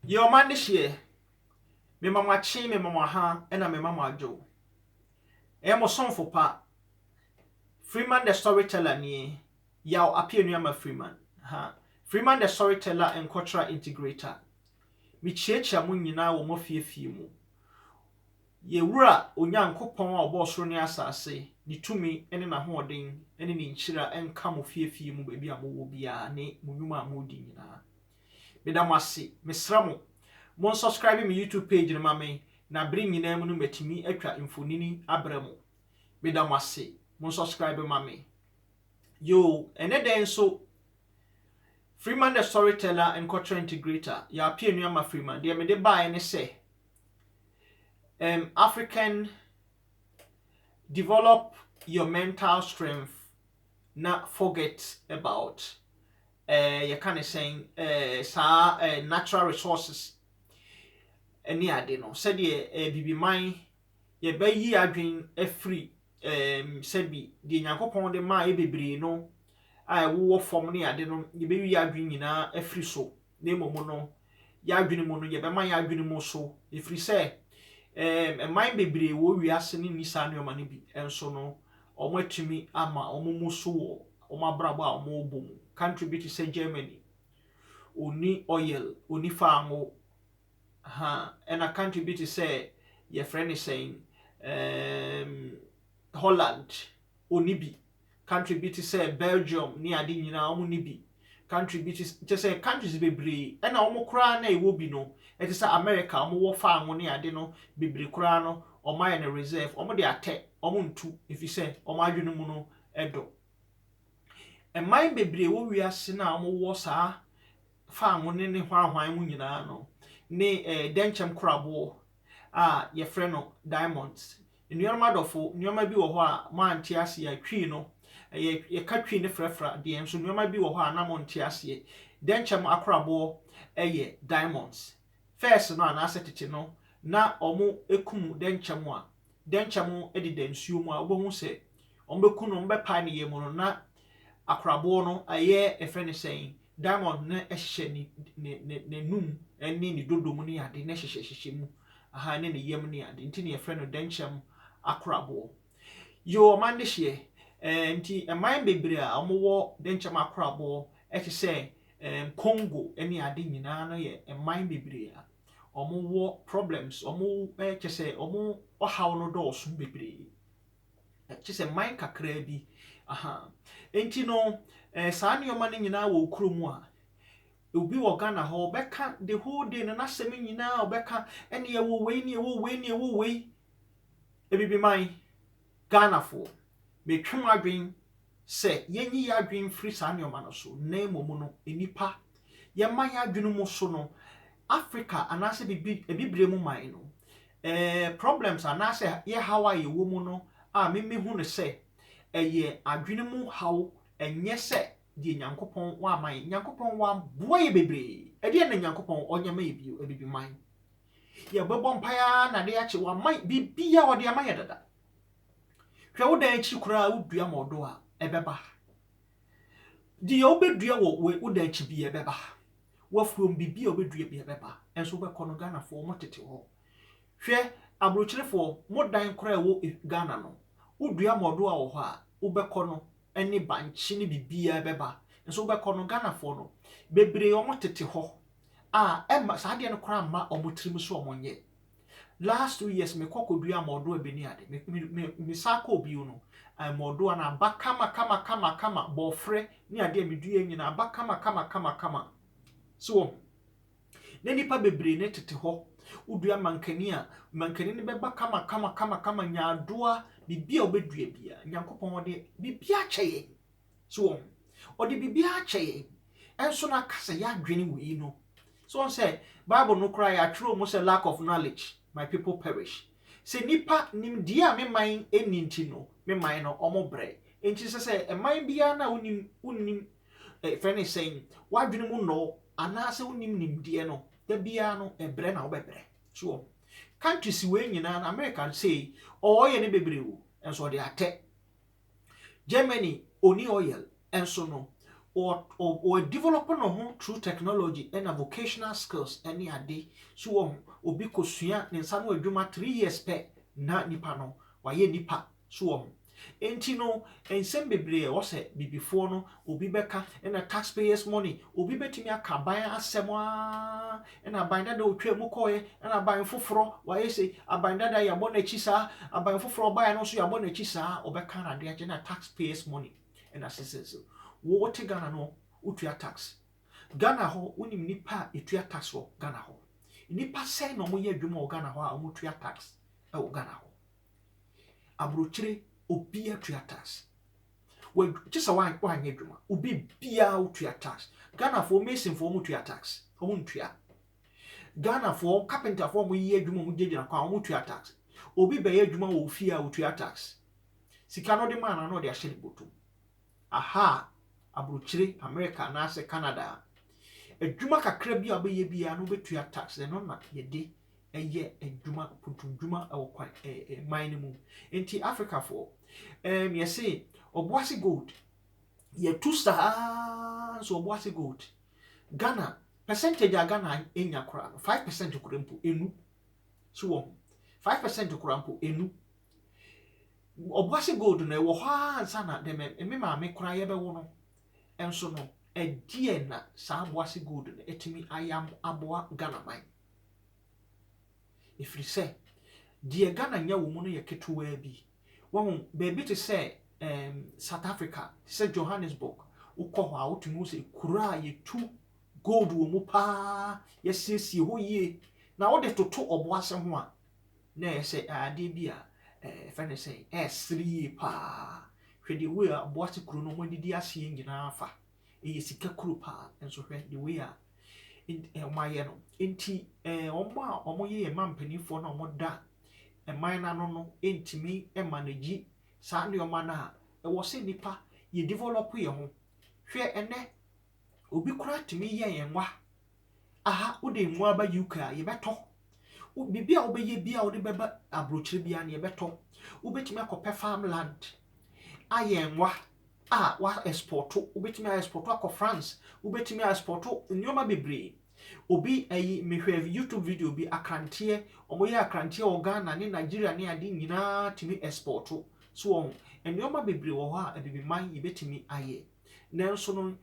Your man this year, me mama chi, me mama ha, and me mama jo. Emo song for pa. Freeman the storyteller ni yaw appear near Freeman. Ha. Freeman the storyteller and cultural integrator. Mi chiechia mu nyina wo mo fiefie mu. Ye wura onyankopon a obo soro ne asase, ni tumi ene na hoɔden ene ni nkyira enka mo fiefie mu baabi a mo wo bia ne mo nwuma a mo di nyina. Meda mo ase, mesra mo. Mon subscribe me YouTube page no ma me na bring nyina mu no matimi atwa mfonini Abibrem. Meda mo ase, mon subscribe ma me. Yo, ene den so Freeman the storyteller and cultural integrator. Ya appear near Freeman. They me de buy and say African develop your mental strength, not forget about you kind of saying natural resources. Any ade no said ye bibi man ye be yi adwen afri said bi de nyankopon de ma e bebre no a wo form ne ade no ye be yi adwen nyina afri so na emomo no ya adwen mu no ye be man ya adwen mu so efri say man bebre wo wiase ne nisa ne oma ne bi enso no omo atumi ama omo mu so wo omo abrabo a omo obom country bi to say Germany oni oil oni faango and a country bit to say your friend is saying Holland onibi country bit to say Belgium ni adi nyina omo nibi country bit to say countries bebre and omo kra na e wo bi no it is America omo wo faango ni ade no bebre kra no omo ya na reserve omo de ate omo ntu if you say omo adwene mu no edo and my bebre wo wiase na omo wo saa faango ne hwanhwan mu nyina no ne denchem krabo ye frɛ no diamonds nnuama dɔfo nnuama bi wɔ hɔ a mantie ase ya twi no ye ka twi ne frɛfra de nso nnuama bi wɔ hɔ a na montie ase denchem akrabo ye diamonds first no anase tete no na ɔmo ekum denchem a denchem edi dansuo mu a obohu sɛ ɔmo beku no mbɛpa ne ye mu no na akrabo no aye efrɛ ne sɛn diamond na ehye ne num eni ni dodo mu ne ade na hyehyehye mu aha ne yam ne ade nti ne yefrɛ no denchem akrabo yo man de hye nti eman bebre a omo wo denchem akrabo eche sɛ Congo eni ade nyina no ye eman bebre a omo wo problems omo eche sɛ omo ohaw no dɔɔso bebre eche sɛ man kakra bi aha nti no saa nneɛma no nyinaa wɔ kurom a obi wɔ Ghana ho bɛka the whole day na nasɛm nyinaa ɔbɛka ɛne ɛwɔ wei ebibi man Ghana fo betwem adwen sɛ yenyi ya adwen free saa nneɛma no so na emomu no enipa yɛma ya adwen mu so no Africa anase bibre mu man no problems anase ye hawa ye wo mu no a memehu ne sɛ ɛyɛ adwen mu haw enye sɛ die nyankopon wa man nyankopon wa boye bebre ede na nyankopon onyama ye bio ebibi man ye bebo mpaya na de ache wa man bibia wo de ama ye dada hwe wo dan chi kura wo dua modo a ebeba die obedua wo dan chi bi ebeba wo from bibia obedua bi ebeba enso be kono Ghana fo mo tete ho hwe abrochirefo mo dan kura wo Ghana no wo dua modo a wo ho a wo be kono eni banchi ni bibia beba nso bɛkɔ no Ghana fo no bebre omo tete hɔ emma saa de no kora ma omo tirim so omo nye last 2 years me kokodua modo abeni ade me saka obi no modo na kama bofre ni ade me dua nyina ba kama so ne nipa bebre ne tete hɔ udua mankani ne beba kama nyaadoa bibia obedua bia nyankopɔn de bibia kyeye so odi bibia kyeye enso na kasa ya adwene wi no so on say Bible no cry ya true mo say lack of knowledge my people perish say nipa nim dia me man eninti no me man no omo bre enti say e man bia na unim friend is saying wadwene mu no anase unim nim die no da bia no e bre na obebre so countries we nyina na America say oil ne bebre wo enso de ate Germany oni oil enso no or developing no ho through technology and vocational skills any ade so obi kosua ne nsa no adwuma 3 years pe na nipa no waye nipa so enti no ensem bebre wo se bibifo no obi beka na taxpayers money obi betimi akaban asem a na aban dada otwa mu koye na aban foforo waye se aban dada ya bo na chi sa aban foforo ba no so ya bo na chi sa obeka na de age na taxpayers money na sese wo te Ghana no utua tax Ghana ho unim nipa etua tax ho Ghana ho nipa say no mo ye adwuma wo Ghana ho a mo tua tax e wo Ghana ho abrochire obi atua tax we just a one adwuma obi bia utua tax Ghana for mason for mo tua tax o mo ntua Ghana for carpenter for mo ye adwuma mo gyegina kwa mo tua tax obi be ye adwuma wo fia utua tax sika no de man na no de ahye boto aha abrochire America na ase Canada adwuma kakra bia obeye bia no betua tax no na ye de eye adwuma puntundwuma e wokwan mine mu enti Africa for ye say oboase gold ye 2 stars so oboase gold Ghana percentage a Ghana enya kora 5% kurampo enu so 5% kurampo enu oboase gold na e wo ha ansa na de me ma me kora ye be wo no enso no edie na sa aboase gold na etimi ayam aboa Ghana man ifri se die Ghana nya wo mu no ye ketewa bi wo baby to say South Africa say Johannesburg ukọ a wotumi se kura ye tu gold wo mu pa ye siesie ho yie na wo de toto oboase ho a na ye say ade bi a fene say S3 pa hwede we a oboase kuro no mo didi ase nyina afa ye sika kuro pa enso hwe the way a maye no enti omo ye mampanifo na omo da man na no entimi manage sa ne oma na e wo se nipa ye develop ye ho hwe ene obi kura timi ye yenwa aha wo de mu aba UK ye beto bibia wo be ye bia wo de beba abrochire bia ne ye beto wo betimi akopɛ farmland ayenwa wa export wo betimi export akọ France wo betimi export nyoma bebre obi mehwe YouTube video bi akrantie omoye akrantie o Ghana ne Nigeria ne ade nyina timi export so nyoma bebre wo ho a abibi man ye betimi aye nanso no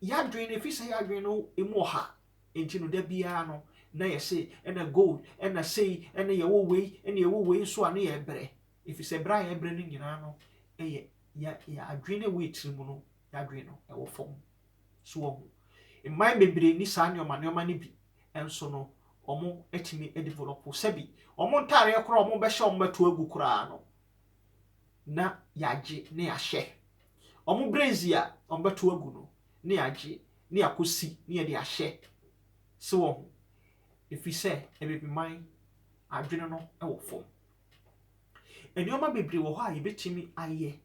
ya dwen ne fisa ya dwen no emu ha enti no da bia no na ye say na gold na say na ye wo wei so a na ye bre ifise bra ye bre ne nyina no ya adwene we trimu no ya adwene no e wo fom so wo man bebre ni sa nyoma ne bi enso no omo etimi develop sabi omo ntare kora omo be hye omo beto agu kora no na yaje ne yahye omo brezia omo beto agu no ne yaje ne yakosi ne ye de ahye so wo efise ebebi man adwene no e wo fom enyoma bebre wo ho a ye betimi aye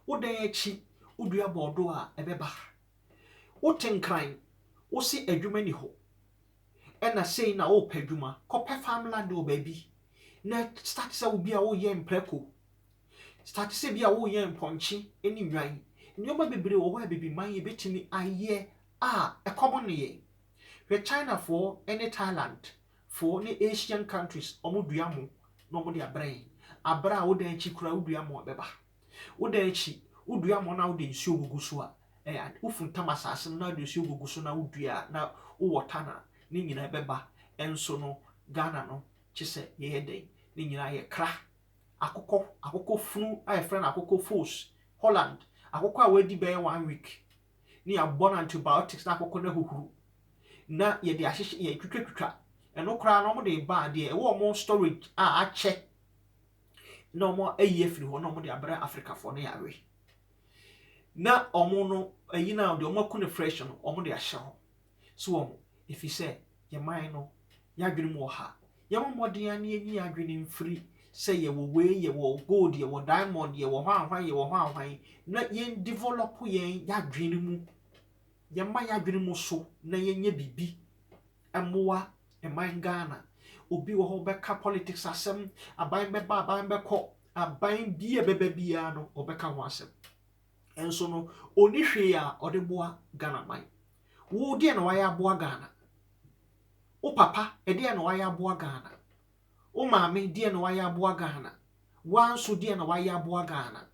wodan echi udua bodo a ebeba wotenkran wo si adwuma ni ho ena sei na wo padwuma kope farmland o baby na start say wo bia wo ye mpreko start say bia wo ye mponchi eni nwan nyoma bebre wo ho abebi man ye betimi aye ekomo ne ye we China for any Thailand for any Asian countries omo dua mo no mo de abra wo dan chi kura wo dua mo beba wo dan chi wo dua mo na wo de nsuo gugu so a ufuntam asase na de nsuo gugu so na wo dua na wo wotana ni nyina beba enso no Ghana no chise ye den ni nyina ye kra akokɔ funu a friend akokɔ force Holland akokɔ a wadi be 1 week ni abon antibiotics na akokɔ na huhuru na ye de ahye ye twetwetwa eno kra no mo de ba de e wo mo storage ache na mo ayi afiri ho na mo de abra Africa for na yawe na omo no ayi na de omo ku ne fresh no omo de ahye ho so omo if you say your mind no ya dwene mo ha ya mo modern ani ani adwene mfiri say ye wo we ye wo gold ye wo diamond ye wo hwan ye wo hwan na ye develop ye ya dwene mu ye ma ya dwene mu so na ye nya bibi emoa man Ghana obi wo ho beka politics asem aban beba aban beko aban bia beba bia no obeka ho asem enso no oni hwe a ode boa Ghana man wo de na wayɛ aboa Ghana wo papa de na wayɛ aboa Ghana wo maame de na wayɛ aboa Ghana wanso de na wayɛ aboa Ghana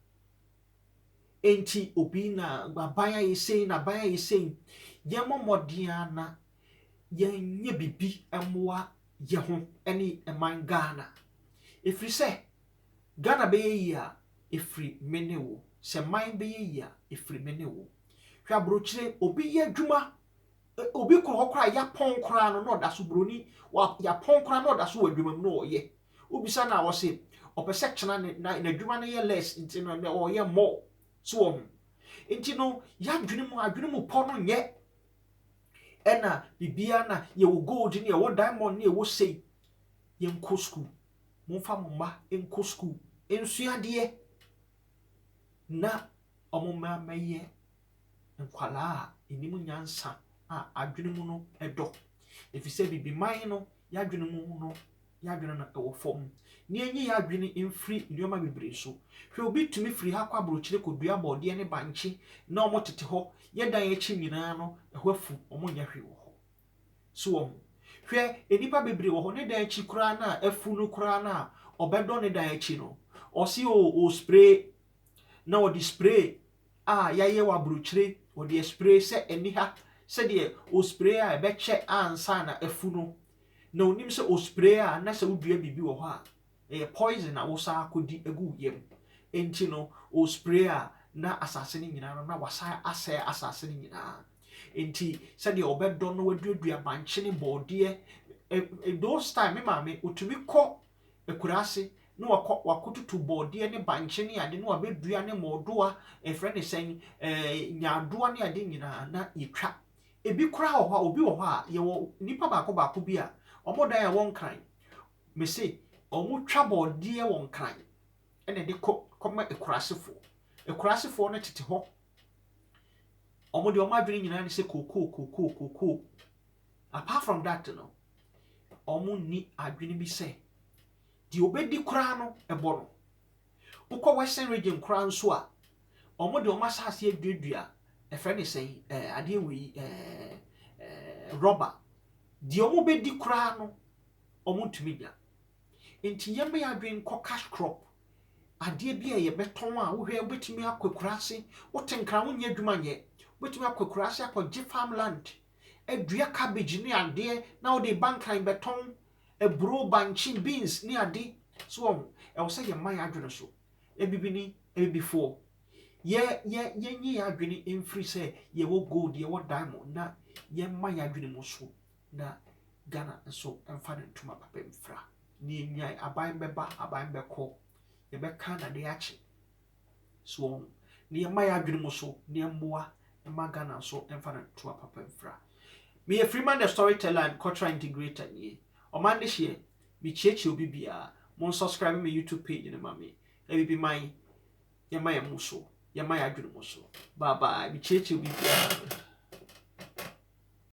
enti obi na babaya yesei na baya yesei yemomodia na yenye bibi emmoa ye ho ene eman Ghana efiri se Ghana be yi a efiri mene wo se man be yi a efiri mene wo hwa brochire obi ye adwuma obi kro hokra ya pon kra no no da so broni ya pon kra no da so adwuma no oye obisa na wo se opese chena na adwuma no ye less nti no o ye more so nti no ya adwene mu pon no nye ena bibia na ye wo gold ne ye wo diamond ne ye wo sei ye nko school momfa momma enko school ensuade na omoma maye nkwala enimu nyansa a adwene mu no edo efise bibi man no ya adwene mu no ya adwene na ewo fom ne enyi ya adwene emfiri nneoma bebre so hwe obi tumi firi ha kwa brochire kodua bode ne banche na omo tete ho ye dan echi nyina no ehwafu omo nya hwe wo ho so hwe enipa bebre wo ho ne dan echi kura na afu no kura na obedo ne dan echi no osi o spray na o di spray ya ye wa brochire o di spray se eni ha se de o spray a be che ansa na afu no na onim se o spray na se wodua bibi wo ho a poison na wo sa akodi egu yem enti no o spray na asase ni nyina no na wasa asɛ asase ni nyina enti se de obedo no waduadua banche ne bode those time me maame otumi kɔ ekurase no wakotutu bode ne banche ne ade no abedua ne modoa efre ne sen nyaadoa ne ade nyina na yetwa ebi kura ho obi wo ho a ye wo nipa baako bi a omodan ya won kan me say omo twa bode won kan ene de kɔma ekurasefo no tete ho omo de omo adwene nyina ne se koko apart from that no omo ni adwene bi se di obedi kura no ebo no ukɔ western region kura nso a omo de omo asase aduadua efre ne sei ade wi rubber di omo bedi kura no omo ntumi nya enti yembe ya adwene kɔ cash crop ade bi a ye beton a wo hwe obetumi akwakurase wotenkra wonye adwuma nye obetumi akwakurase akɔgye farmland adua cabbage ne ade na wo de bankan beton ebro banchi beans ne ade so e wo se ye man adwene so ebibini ebibifo ye nyi adwene emfiri se ye wo gold ye wo diamond na ye man adwene mo so na Ghana so emfa ne ntuma papa mfra ni nyai aban beba aban bekɔ ye beka na de achi so ni man adwene mo so ni mmoa ma Ghana so emfa ne ntuma papa mfra me a Freeman the storyteller and cultural integrator ni o man this year me cheche obi bia mon subscribe me YouTube page ni mami e bi man ye man ya muso ye man adwene mo so bye bye me cheche obi bia